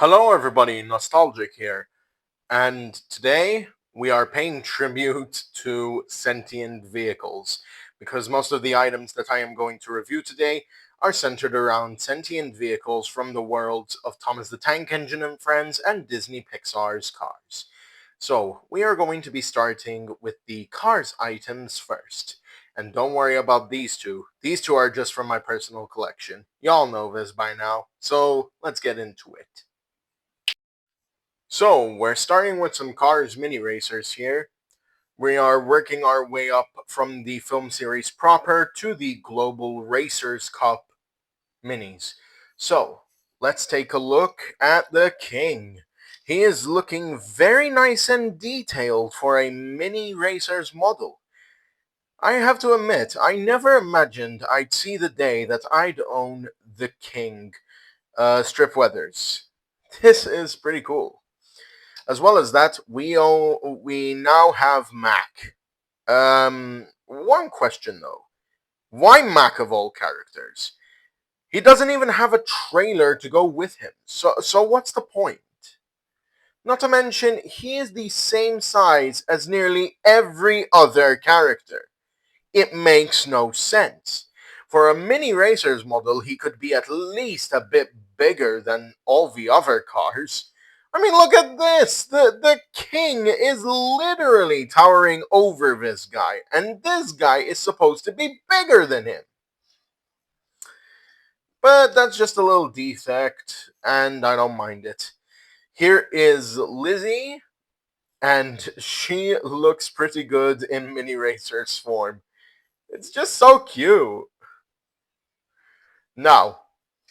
Hello, everybody, Nostalgic here, and today we are paying tribute to sentient vehicles because most of the items that I am going to review today are centered around sentient vehicles from the worlds of Thomas the Tank Engine and Friends and Disney Pixar's Cars. So, we are going to be starting with the Cars items first. And don't worry about these two. These two are just from my personal collection. Y'all know this by now, so let's get into it. So, we're starting with some Cars mini racers here. We are working our way up from the film series proper to the Global Racers Cup minis. So, let's take a look at the King. He is looking very nice and detailed for a mini racer's model. I have to admit, I never imagined I'd see the day that I'd own the King strip weathers. This is pretty cool. As well as that, we now have Mac. One question though: why Mac of all characters? He doesn't even have a trailer to go with him. So what's the point? Not to mention, he is the same size as nearly every other character. It makes no sense. For a mini racers model, he could be at least a bit bigger than all the other cars. I mean, look at this! The king is literally towering over this guy, and this guy is supposed to be bigger than him. But that's just a little defect, and I don't mind it. Here is Lizzie, and she looks pretty good in mini racers form. It's just so cute. Now,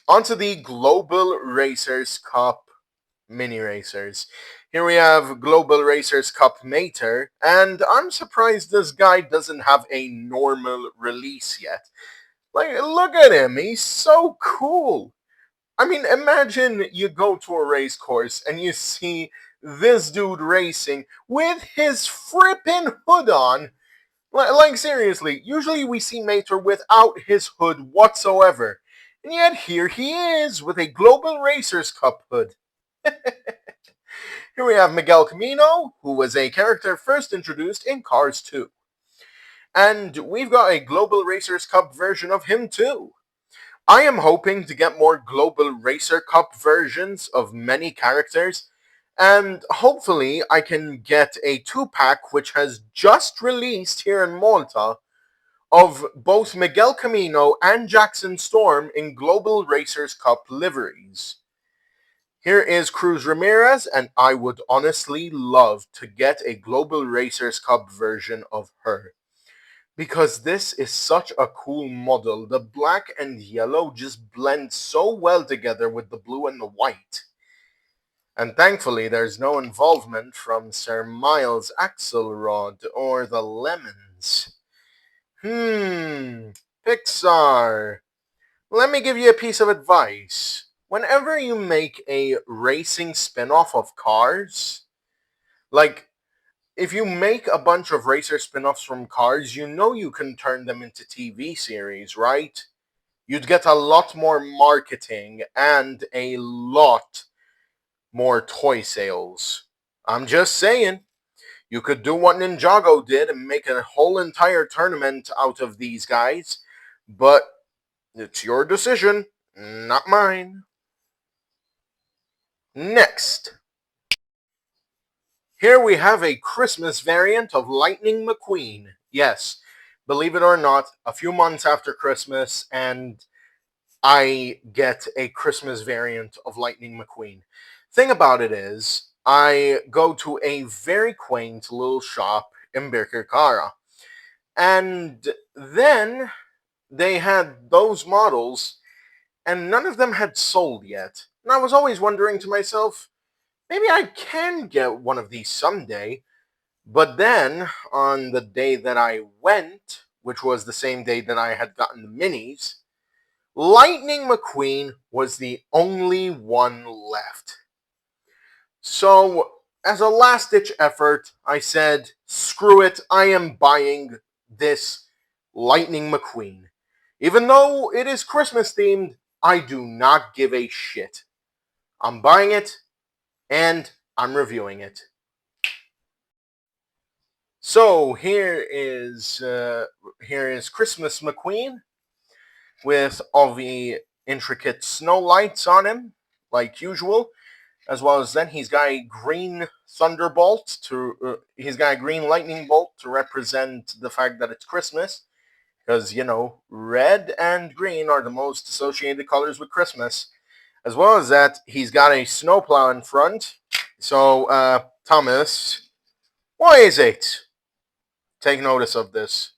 onto the Global Racers Cup mini racers. Here we have Global Racers Cup Mater, and I'm surprised this guy doesn't have a normal release yet. Like, look at him, he's so cool. I mean, imagine you go to a race course and you see this dude racing with his frippin' hood on. Like, seriously, usually we see Mater without his hood whatsoever. And yet here he is with a Global Racers Cup hood. Here we have Miguel Camino, who was a character first introduced in Cars 2. And we've got a Global Racers Cup version of him too. I am hoping to get more Global Racer Cup versions of many characters, and hopefully I can get a 2-pack which has just released here in Malta of both Miguel Camino and Jackson Storm in Global Racers Cup liveries. Here is Cruz Ramirez, and I would honestly love to get a Global Racers Cup version of her. Because this is such a cool model. The black and yellow just blend so well together with the blue and the white. And thankfully, there's no involvement from Sir Miles Axelrod or the Lemons. Pixar. Let me give you a piece of advice. Whenever you make a racing spin-off of Cars, like, if you make a bunch of racer spin-offs from Cars, you know you can turn them into TV series, right? You'd get a lot more marketing and a lot more toy sales. I'm just saying. You could do what Ninjago did and make a whole entire tournament out of these guys, but it's your decision, not mine. Next, here we have a Christmas variant of Lightning McQueen. Yes, believe it or not, a few months after Christmas, and I get a Christmas variant of Lightning McQueen. Thing about it is, I go to a very quaint little shop in Birkirkara, and then they had those models, and none of them had sold yet. And I was always wondering to myself, maybe I can get one of these someday. But then, on the day that I went, which was the same day that I had gotten the minis, Lightning McQueen was the only one left. So, as a last-ditch effort, I said, screw it, I am buying this Lightning McQueen. Even though it is Christmas themed, I do not give a shit. I'm buying it, and I'm reviewing it. So here is Christmas McQueen with all the intricate snow lights on him, like usual, as well as then he's got a green thunderbolt he's got a green lightning bolt to represent the fact that it's Christmas, because red and green are the most associated colors with Christmas. As well as that, he's got a snowplow in front. So, Thomas, what is it? Take notice of this.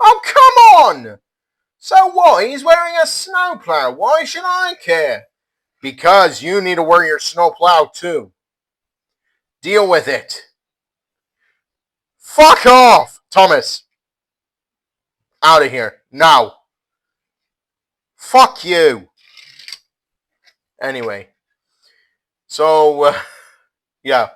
Oh, come on! So what? He's wearing a snowplow. Why should I care? Because you need to wear your snowplow too. Deal with it. Fuck off, Thomas. Out of here. Now. Fuck you. Anyway. So, yeah.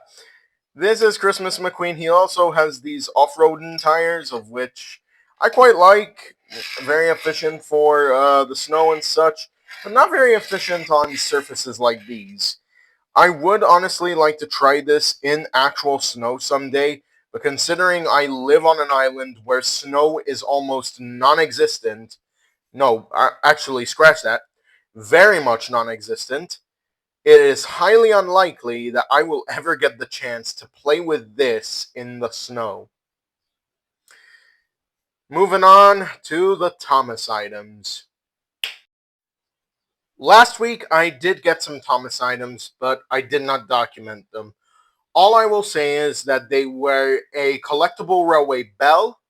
This is Christmas McQueen. He also has these off-roading tires, of which I quite like. Very efficient for the snow and such, but not very efficient on surfaces like these. I would honestly like to try this in actual snow someday, but considering I live on an island where snow is almost non-existent, no, actually, scratch that, very much non-existent, it is highly unlikely that I will ever get the chance to play with this in the snow. Moving on to the Thomas items. Last week I did get some Thomas items, but I did not document them. All I will say is that they were a collectible railway bell,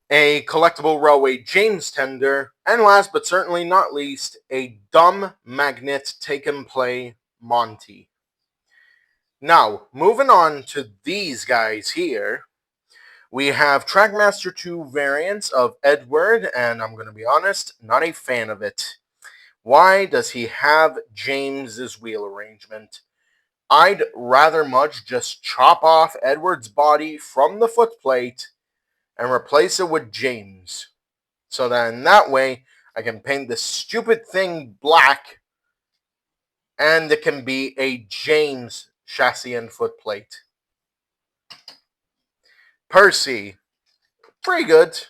a collectible railway James tender, and last but certainly not least, a dumb magnet take and play Monty. Now, moving on to these guys here, we have Trackmaster 2 variants of Edward, and I'm going to be honest, not a fan of it. Why does he have James's wheel arrangement? I'd rather much just chop off Edward's body from the footplate and replace it with James. So that in that way, I can paint this stupid thing black and it can be a James chassis and footplate. Percy, pretty good.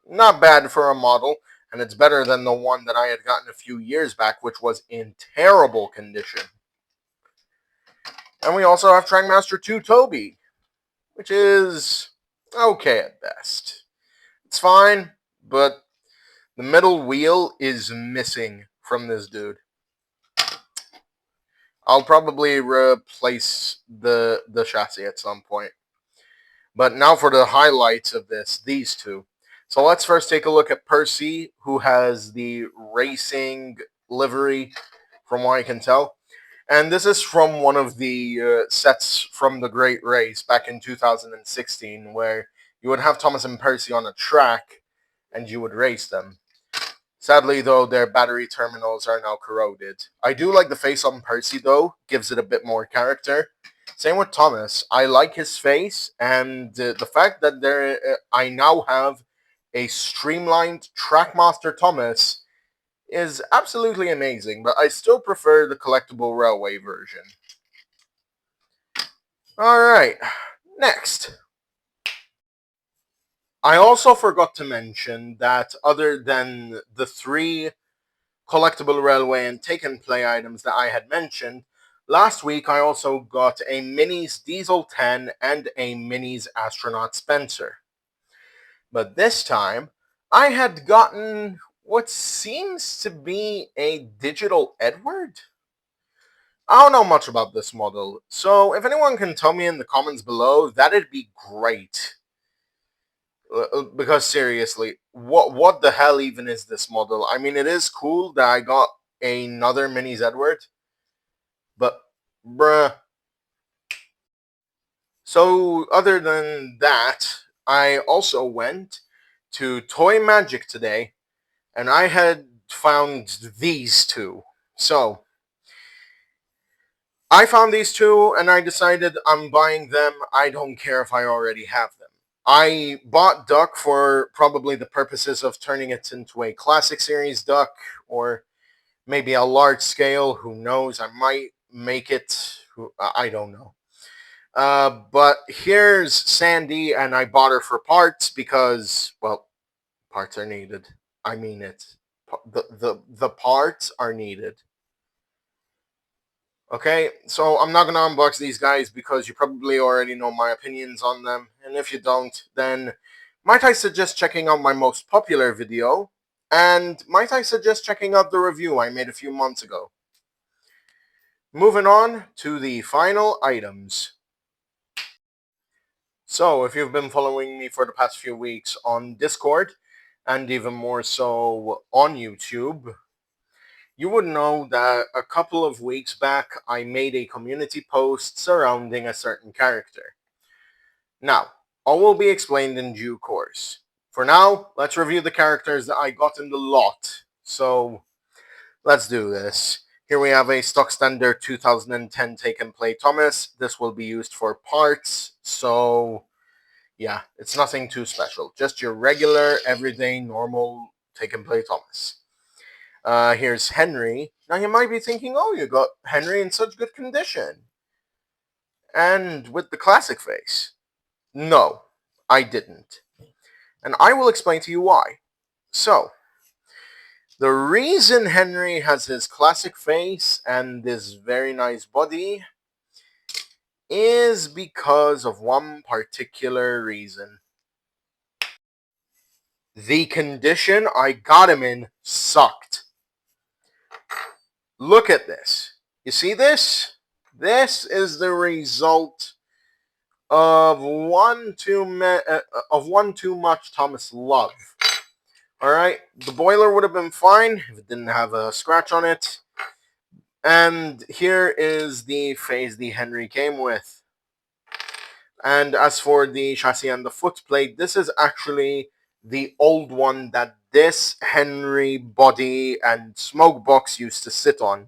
Not bad for a model, and it's better than the one that I had gotten a few years back, which was in terrible condition. And we also have Trackmaster 2 Toby, which is okay at best. It's fine, but the middle wheel is missing from this dude. I'll probably replace the chassis at some point. But now for the highlights of this, these two. So let's first take a look at Percy, who has the racing livery, from what I can tell. And this is from one of the sets from the Great Race back in 2016, where you would have Thomas and Percy on a track, and you would race them. Sadly, though, their battery terminals are now corroded. I do like the face on Percy, though. Gives it a bit more character. Same with Thomas. I like his face, and the fact that I now have a streamlined Trackmaster Thomas is absolutely amazing, but I still prefer the collectible railway version. Alright, next. I also forgot to mention that other than the three collectible railway and take and play items that I had mentioned, last week I also got a Minis Diesel 10 and a Minis Astronaut Spencer. But this time, I had gotten what seems to be a digital Edward? I don't know much about this model, so if anyone can tell me in the comments below, that'd be great. Because seriously, what the hell even is this model? I mean, it is cool that I got another Minis Edward, but bruh. So other than that, I also went to Toy Magic today, and I had found these two. So I found these two, and I decided I'm buying them. I don't care if I already have them. I bought Duck for probably the purposes of turning it into a classic series Duck, or maybe a large scale, who knows, I might make it. I don't know. But here's Sandy, and I bought her for parts because, well, parts are needed. I mean it. The parts are needed. Okay, so I'm not gonna unbox these guys because you probably already know my opinions on them, and if you don't, then might I suggest checking out my most popular video, and might I suggest checking out the review I made a few months ago. Moving on to the final items. So, if you've been following me for the past few weeks on Discord, and even more so on YouTube, you would know that a couple of weeks back I made a community post surrounding a certain character. Now, all will be explained in due course. For now, let's review the characters that I got in the lot. So, let's do this. Here we have a stock standard 2010 Take and Play Thomas. This will be used for parts, so yeah, it's nothing too special. Just your regular, everyday, normal Take and Play Thomas. Here's Henry. Now you might be thinking, oh, you got Henry in such good condition. And with the classic face. No, I didn't. And I will explain to you why. So, the reason Henry has his classic face and this very nice body is because of one particular reason. The condition I got him in sucked. Look at this. You see this? This is the result of one too much Thomas Love. All right, the boiler would have been fine if it didn't have a scratch on it. And here is the phase the Henry came with. And as for the chassis and the footplate, this is actually the old one that this Henry body and smoke box used to sit on.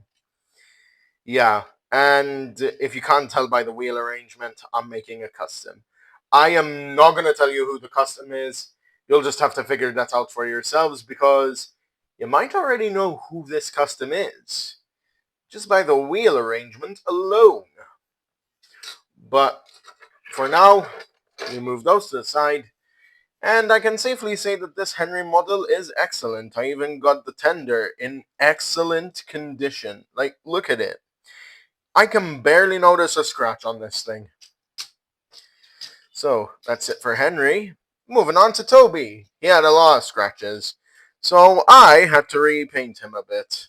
Yeah, and if you can't tell by the wheel arrangement, I'm making a custom. I am not going to tell you who the custom is. You'll just have to figure that out for yourselves because you might already know who this custom is just by the wheel arrangement alone. But for now, we move those to the side. And I can safely say that this Henry model is excellent. I even got the tender in excellent condition. Like, look at it. I can barely notice a scratch on this thing. So, that's it for Henry. Moving on to Toby. He had a lot of scratches. So, I had to repaint him a bit.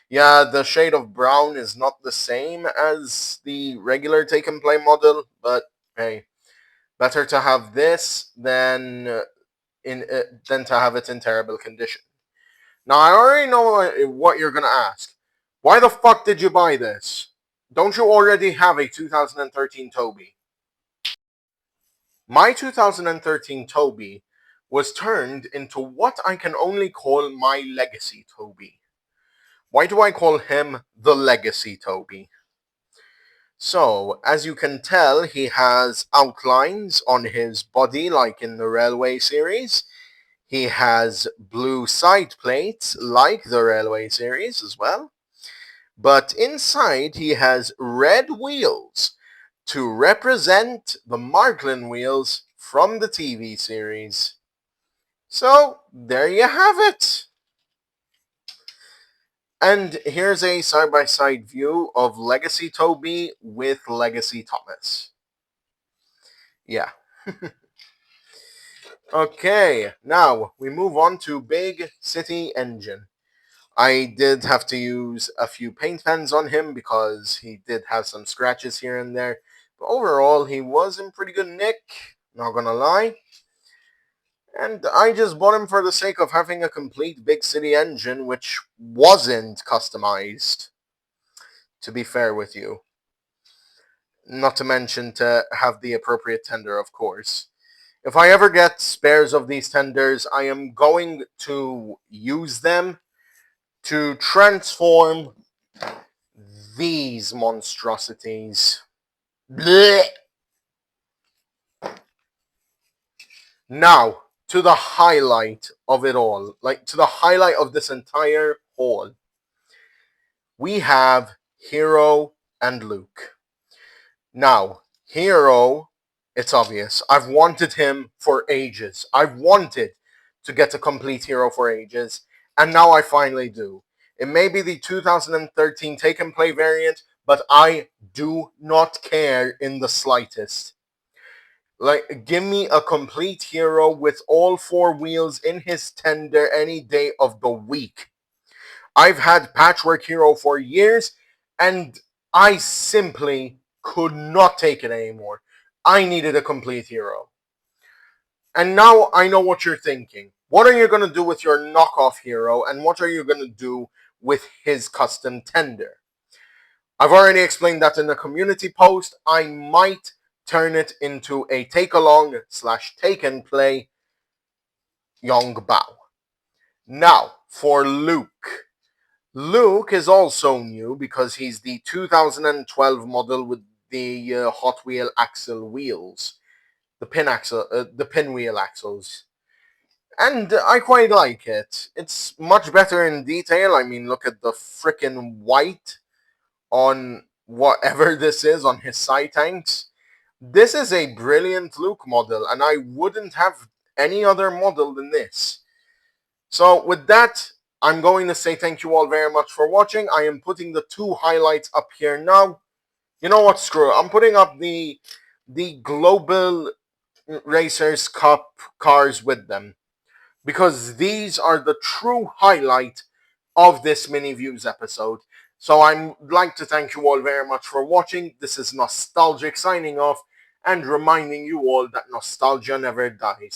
Yeah, the shade of brown is not the same as the regular Take and Play model, but hey, better to have this than to have it in terrible condition. Now, I already know what you're gonna ask. Why the fuck did you buy this? Don't you already have a 2013 Toby? My 2013 Toby was turned into what I can only call my legacy Toby. Why do I call him the legacy Toby? So, as you can tell, he has outlines on his body like in the Railway series. He has blue side plates like the Railway series as well. But inside he has red wheels to represent the Marklin wheels from the TV series. So, there you have it. And here's a side-by-side view of Legacy Toby with Legacy Thomas. Yeah. Okay, now we move on to Big City Engine. I did have to use a few paint pens on him because he did have some scratches here and there. But overall, he was in pretty good nick, not gonna lie. And I just bought him for the sake of having a complete Big City Engine, which wasn't customized, to be fair with you. Not to mention to have the appropriate tender, of course. If I ever get spares of these tenders, I am going to use them to transform these monstrosities. Blech. Now, to the highlight of it all. Like, to the highlight of this entire haul. We have Hero and Luke. Now, Hero, it's obvious. I've wanted him for ages. I've wanted to get a complete Hero for ages, and now I finally do. It may be the 2013 Take and Play variant, but I do not care in the slightest. Like, give me a complete Hero with all four wheels in his tender any day of the week. I've had Patchwork Hero for years, and I simply could not take it anymore. I needed a complete Hero. And now I know what you're thinking. What are you going to do with your knockoff Hero, and what are you going to do with his custom tender? I've already explained that in the community post. I might turn it into a take-along / take-and-play Young Bao. Now, for Luke. Luke is also new because he's the 2012 model with the Hot Wheel axle wheels, the pinwheel axles, and I quite like it. It's much better in detail. I mean, look at the frickin' white on whatever this is on his side tanks. This is a brilliant Luke model, and I wouldn't have any other model than this. So with that, I'm going to say thank you all very much for watching. I am putting the two highlights up here now. You know what, screw it. I'm putting up the Global Racers Cup cars with them, because these are the true highlight of this mini views episode. So I'd like to thank you all very much for watching. This is Nostalgic signing off and reminding you all that nostalgia never dies.